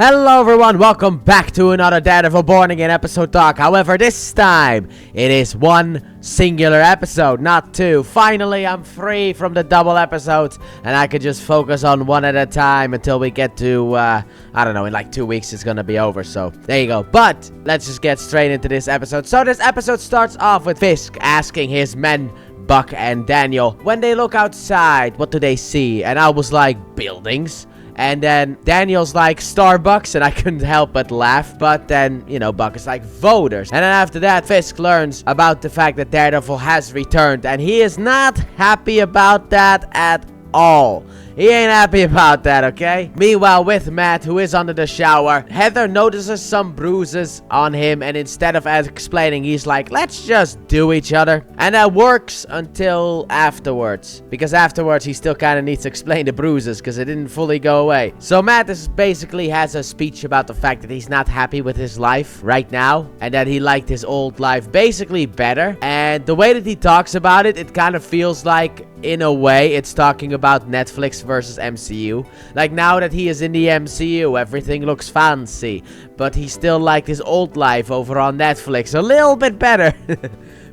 Hello everyone, welcome back to another Daredevil Born Again episode talk. However, this time, it is one singular episode, not two. Finally, I'm free from the double episodes, and I could just focus on one at a time until we get to, I don't know, in like 2 weeks it's gonna be over, so there you go. But, let's just get straight into this episode. So this episode starts off with Fisk asking his men, Buck and Daniel, when they look outside, what do they see? And I was like, buildings? And then Daniel's like, Starbucks, and I couldn't help but laugh. But then, Buck is like, voters. And then after that, Fisk learns about the fact that Daredevil has returned. And he is not happy about that at all. He ain't happy about that, okay? Meanwhile, with Matt, who is under the shower, Heather notices some bruises on him, and instead of explaining, he's like, let's just do each other. And that works until afterwards, because afterwards he still kind of needs to explain the bruises, because it didn't fully go away. So Matt basically has a speech about the fact that he's not happy with his life right now, and that he liked his old life basically better. And the way that he talks about it, it kind of feels like, in a way, it's talking about Netflix versus MCU. Like, now that he is in the MCU, everything looks fancy, but he still liked his old life over on Netflix a little bit better.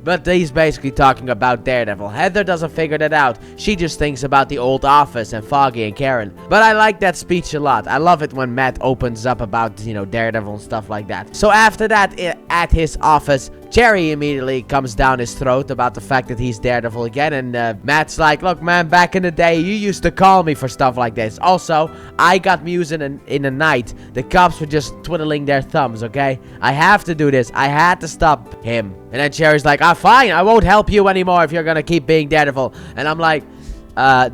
But he's basically talking about Daredevil. Heather doesn't figure that out. She just thinks about the old office and Foggy and Karen. But I like that speech a lot. I love it when Matt opens up about, Daredevil and stuff like that. So after that, at his office, Jerry immediately comes down his throat about the fact that he's Daredevil again. And Matt's like, look, man, back in the day, you used to call me for stuff like this. Also, I got Muse in the night. The cops were just twiddling their thumbs, okay? I have to do this. I had to stop him. And then Jerry's like, fine, I won't help you anymore if you're gonna keep being Daredevil. And I'm like,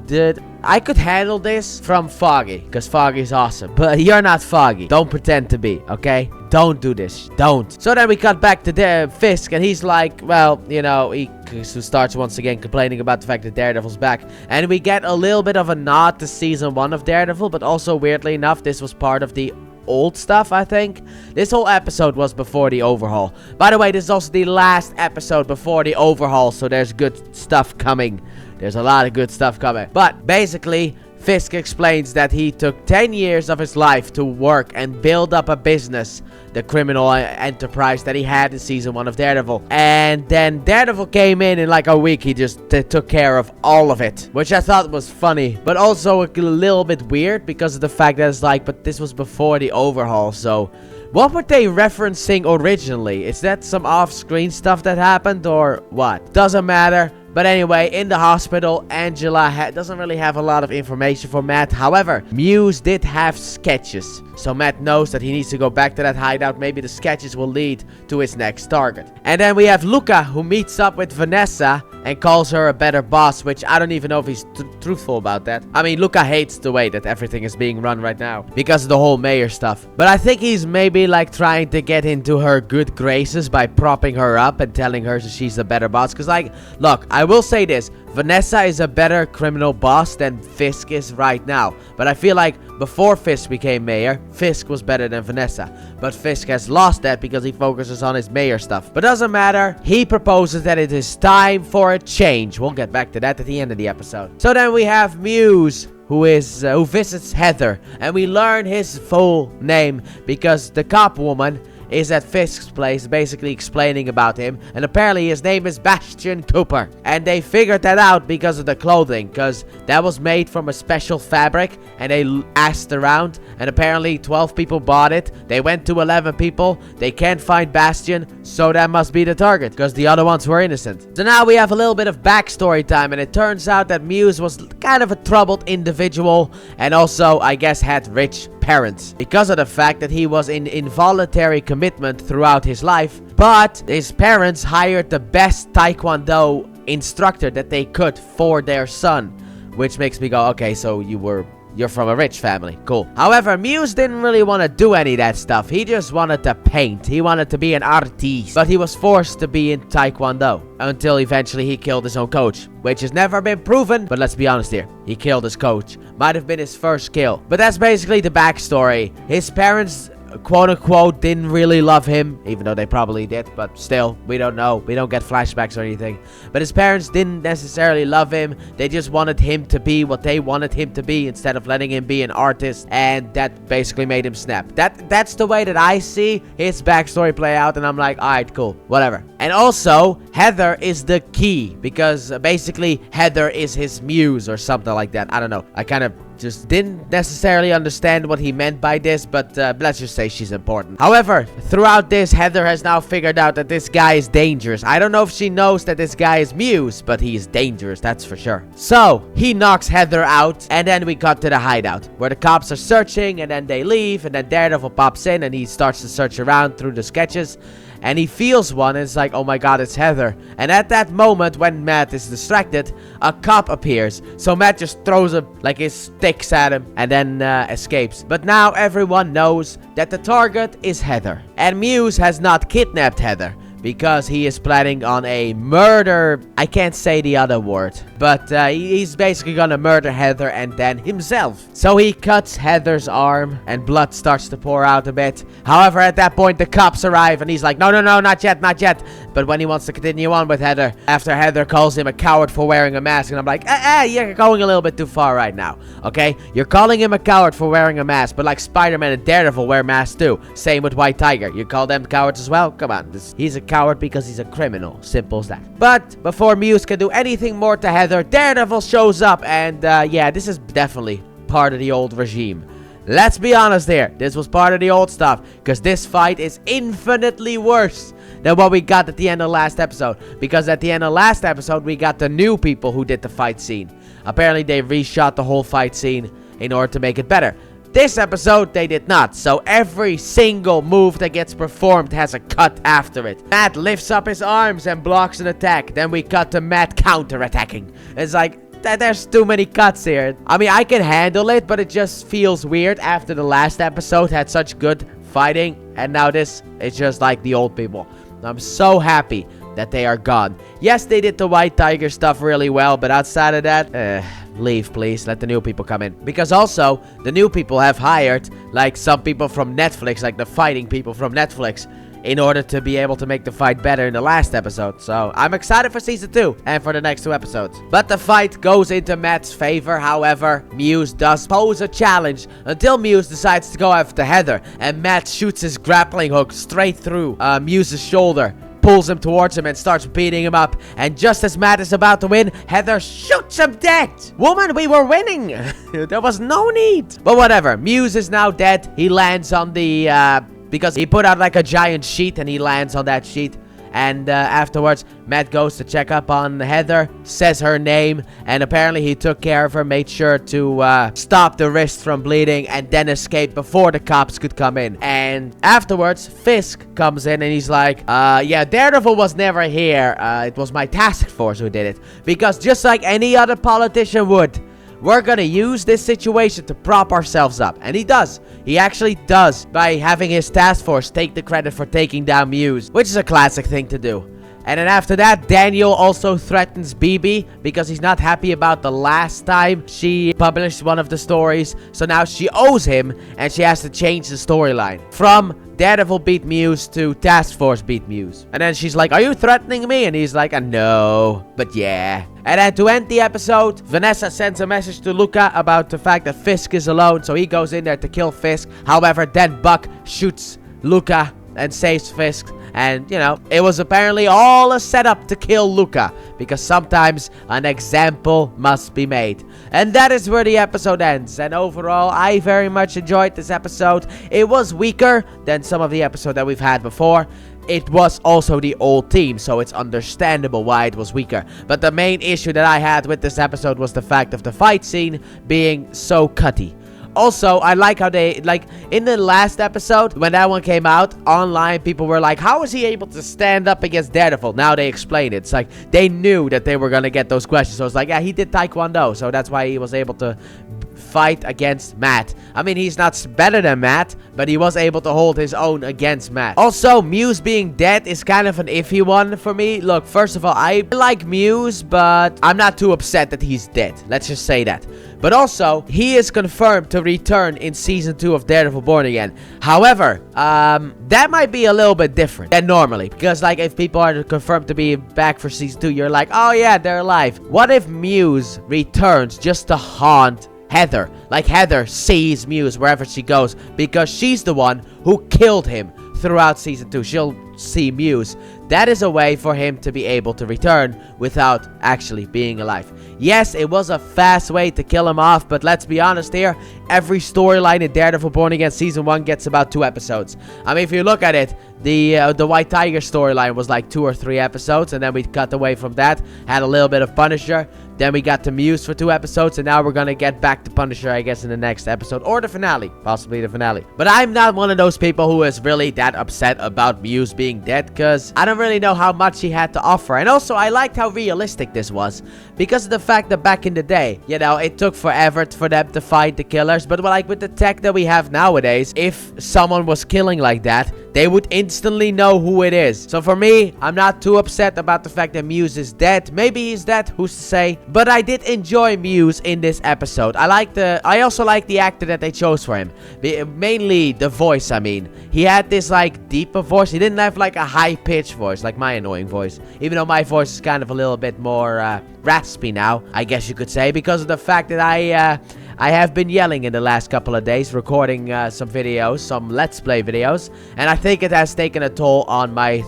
dude, I could handle this from Foggy, because Foggy's awesome. But you're not Foggy. Don't pretend to be, okay? Don't do this. Don't. So then we cut back to Fisk, and he's like, well, he starts once again complaining about the fact that Daredevil's back. And we get a little bit of a nod to season 1 of Daredevil, but also, weirdly enough, this was part of the old stuff, I think. This whole episode was before the overhaul. By the way, this is also the last episode before the overhaul, so there's good stuff coming. There's a lot of good stuff coming. But basically, Fisk explains that he took 10 years of his life to work and build up a business, the criminal enterprise that he had in season 1 of Daredevil. And then Daredevil came in like a week. He just took care of all of it, which I thought was funny, but also a little bit weird because of the fact that it's like, but this was before the overhaul, so what were they referencing originally? Is that some off-screen stuff that happened or what? Doesn't matter. But anyway, in the hospital, Angela doesn't really have a lot of information for Matt. However, Muse did have sketches. So Matt knows that he needs to go back to that hideout. Maybe the sketches will lead to his next target. And then we have Luca, who meets up with Vanessa and calls her a better boss, which I don't even know if he's truthful about that. I mean, Luca hates the way that everything is being run right now because of the whole mayor stuff. But I think he's maybe like trying to get into her good graces by propping her up and telling her that she's a better boss. Because, like, look, I will say this. Vanessa is a better criminal boss than Fisk is right now. But I feel like before Fisk became mayor, Fisk was better than Vanessa. But Fisk has lost that because he focuses on his mayor stuff. But doesn't matter. He proposes that it is time for a change. We'll get back to that at the end of the episode. So then we have Muse, who visits Heather. And we learn his full name because the cop woman is at Fisk's place, basically explaining about him, and apparently his name is Bastian Cooper. And they figured that out because of the clothing, because that was made from a special fabric, and they asked around, and apparently 12 people bought it. They went to 11 people, they can't find Bastian, so that must be the target, because the other ones were innocent. So now we have a little bit of backstory time, and it turns out that Muse was kind of a troubled individual, and also, I guess, had rich parents because of the fact that he was in involuntary commitment throughout his life. But his parents hired the best taekwondo instructor that they could for their son, which makes me go, okay, so you're from a rich family. Cool. However, Muse didn't really want to do any of that stuff. He just wanted to paint. He wanted to be an artiste. But he was forced to be in taekwondo until eventually he killed his own coach, which has never been proven. But let's be honest here. He killed his coach. Might have been his first kill. But that's basically the backstory. His parents quote-unquote, didn't really love him, even though they probably did, but still, we don't know. We don't get flashbacks or anything. But his parents didn't necessarily love him. They just wanted him to be what they wanted him to be instead of letting him be an artist, and that basically made him snap. That's the way that I see his backstory play out, and I'm like, alright, cool, whatever. And also, Heather is the key, because basically, Heather is his muse or something like that. I don't know. I kind of just didn't necessarily understand what he meant by this, but let's just say she's important. However, throughout this, Heather has now figured out that this guy is dangerous. I don't know if she knows that this guy is Muse, but he's dangerous, that's for sure. So, he knocks Heather out, and then we cut to the hideout, where the cops are searching, and then they leave, and then Daredevil pops in, and he starts to search around through the sketches. And he feels one, and it's like, oh my god, it's Heather. And at that moment, when Matt is distracted, a cop appears. So Matt just throws his sticks at him, and then escapes. But now everyone knows that the target is Heather. And Muse has not kidnapped Heather, because he is planning on a murder. I can't say the other word, but he's basically gonna murder Heather and then himself. So he cuts Heather's arm, and blood starts to pour out a bit. However, at that point, the cops arrive, and he's like, no, not yet, not yet. But when he wants to continue on with Heather, after Heather calls him a coward for wearing a mask, and I'm like, you're going a little bit too far right now, okay? You're calling him a coward for wearing a mask, but like Spider-Man and Daredevil wear masks too. Same with White Tiger. You call them cowards as well? Come on, he's a coward because he's a criminal. Simple as that. But before Muse can do anything more to Heather, Daredevil shows up, and yeah, this is definitely part of the old regime. Let's be honest here, this was part of the old stuff, because this fight is infinitely worse than what we got at the end of last episode. Because at the end of last episode, we got the new people who did the fight scene. Apparently, they reshot the whole fight scene in order to make it better. This episode, they did not, so every single move that gets performed has a cut after it. Matt lifts up his arms and blocks an attack, then we cut to Matt counterattacking. It's like, there's too many cuts here. I mean, I can handle it, but it just feels weird after the last episode had such good fighting, and now this is just like the old people. I'm so happy that they are gone. Yes, they did the White Tiger stuff really well, but outside of that, leave, please. Let the new people come in. Because also, the new people have hired, like, some people from Netflix, like the fighting people from Netflix, in order to be able to make the fight better in the last episode. So, I'm excited for Season 2 and for the next 2 episodes. But the fight goes into Matt's favor. However, Muse does pose a challenge until Muse decides to go after Heather. And Matt shoots his grappling hook straight through Muse's shoulder, pulls him towards him, and starts beating him up. And just as Matt is about to win, Heather shoots him dead. Woman, we were winning. There was no need. But whatever. Muse is now dead. He lands on the, because he put out like a giant sheet, and he lands on that sheet. And afterwards, Matt goes to check up on Heather, says her name, and apparently he took care of her, made sure to stop the wrist from bleeding, and then escaped before the cops could come in. And afterwards, Fisk comes in, and he's like, yeah, Daredevil was never here. It was my task force who did it. Because just like any other politician would, we're gonna use this situation to prop ourselves up. And he does. He actually does, by having his task force take the credit for taking down Muse, which is a classic thing to do. And then after that, Daniel also threatens BB because he's not happy about the last time she published one of the stories. So now she owes him, and she has to change the storyline from Daredevil beat Muse to Task Force beat Muse. And then she's like, are you threatening me? And he's like, no, but yeah. And then to end the episode, Vanessa sends a message to Luca about the fact that Fisk is alone. So he goes in there to kill Fisk. However, then Buck shoots Luca and saves Fisk. And, you know, it was apparently all a setup to kill Luca, because sometimes an example must be made. And that is where the episode ends. And overall, I very much enjoyed this episode. It was weaker than some of the episodes that we've had before. It was also the old team, so it's understandable why it was weaker. But the main issue that I had with this episode was the fact of the fight scene being so cutty. Also, I like how they, like, in the last episode, when that one came out, online, people were like, how is he able to stand up against Daredevil? Now they explain it. It's like, they knew that they were gonna get those questions. So it's like, yeah, he did Taekwondo, so that's why he was able to fight against Matt. I mean, he's not better than Matt, but he was able to hold his own against Matt. Also, Muse being dead is kind of an iffy one for me. Look, first of all, I like Muse, but I'm not too upset that he's dead. Let's just say that. But also, he is confirmed to return in Season 2 of Daredevil Born Again. However, that might be a little bit different than normally. Because, like, if people are confirmed to be back for Season 2, you're like, oh yeah, they're alive. What if Muse returns just to haunt Heather? Like, Heather sees Muse wherever she goes because she's the one who killed him throughout Season 2. She'll see Muse. That is a way for him to be able to return without actually being alive. Yes, it was a fast way to kill him off, but let's be honest here. Every storyline in Daredevil Born Again Season 1 gets about 2 episodes. I mean, if you look at it, the White Tiger storyline was like 2 or 3 episodes, and then we cut away from that, had a little bit of Punisher, then we got to Muse for 2 episodes, and now we're gonna get back to Punisher, I guess, in the next episode, or the finale, possibly the finale. But I'm not one of those people who is really that upset about Muse being dead, because I don't really know how much he had to offer. And also, I liked how realistic this was, because of the fact that back in the day, you know, it took forever for them to fight the killers, but like with the tech that we have nowadays, if someone was killing like that, they would instantly know who it is. So for me, I'm not too upset about the fact that Muse is dead. Maybe he's dead, who's to say? But I did enjoy Muse in this episode. I also like the actor that they chose for him. Mainly the voice, I mean. He had this like deeper voice. He didn't have like a high-pitched voice, like my annoying voice. Even though my voice is kind of a little bit more raspy now, I guess you could say, because of the fact that I have been yelling in the last couple of days, recording some videos, some Let's Play videos, and I think it has taken a toll on my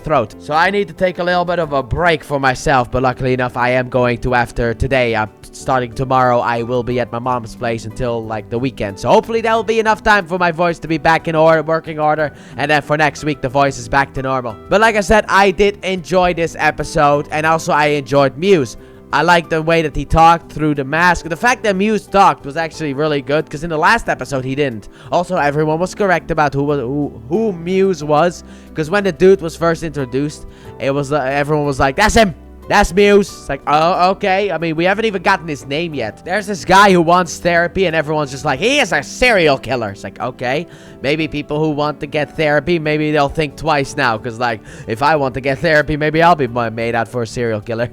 throat. So I need to take a little bit of a break for myself, but luckily enough, I am going to after today. Starting tomorrow, I will be at my mom's place until like the weekend. So hopefully that will be enough time for my voice to be back in order, working order, and then for next week, the voice is back to normal. But like I said, I did enjoy this episode, and also I enjoyed Muse. I like the way that he talked through the mask. The fact that Muse talked was actually really good, because in the last episode he didn't. Also, everyone was correct about who Muse was, because when the dude was first introduced, it was everyone was like, "That's him! That's Muse." It's like, oh, okay. I mean, we haven't even gotten his name yet. There's this guy who wants therapy, and everyone's just like, he is a serial killer. It's like, okay. Maybe people who want to get therapy, maybe they'll think twice now. Because, like, if I want to get therapy, maybe I'll be made out for a serial killer.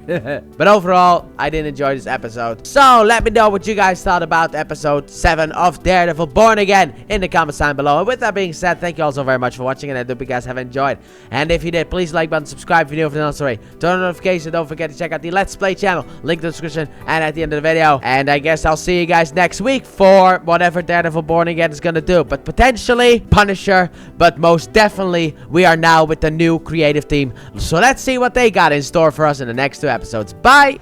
But overall, I did enjoy this episode. So, let me know what you guys thought about episode 7 of Daredevil Born Again in the comments down below. And with that being said, thank you all so very much for watching, and I hope you guys have enjoyed. And if you did, please like button, subscribe if you're new, if you're not already. Turn on notifications. Don't forget to check out the Let's Play channel, link in the description and at the end of the video. And I guess I'll see you guys next week for whatever Daredevil Born Again is gonna do. But potentially Punisher, but most definitely we are now with the new creative team. So let's see what they got in store for us in the next 2 episodes. Bye!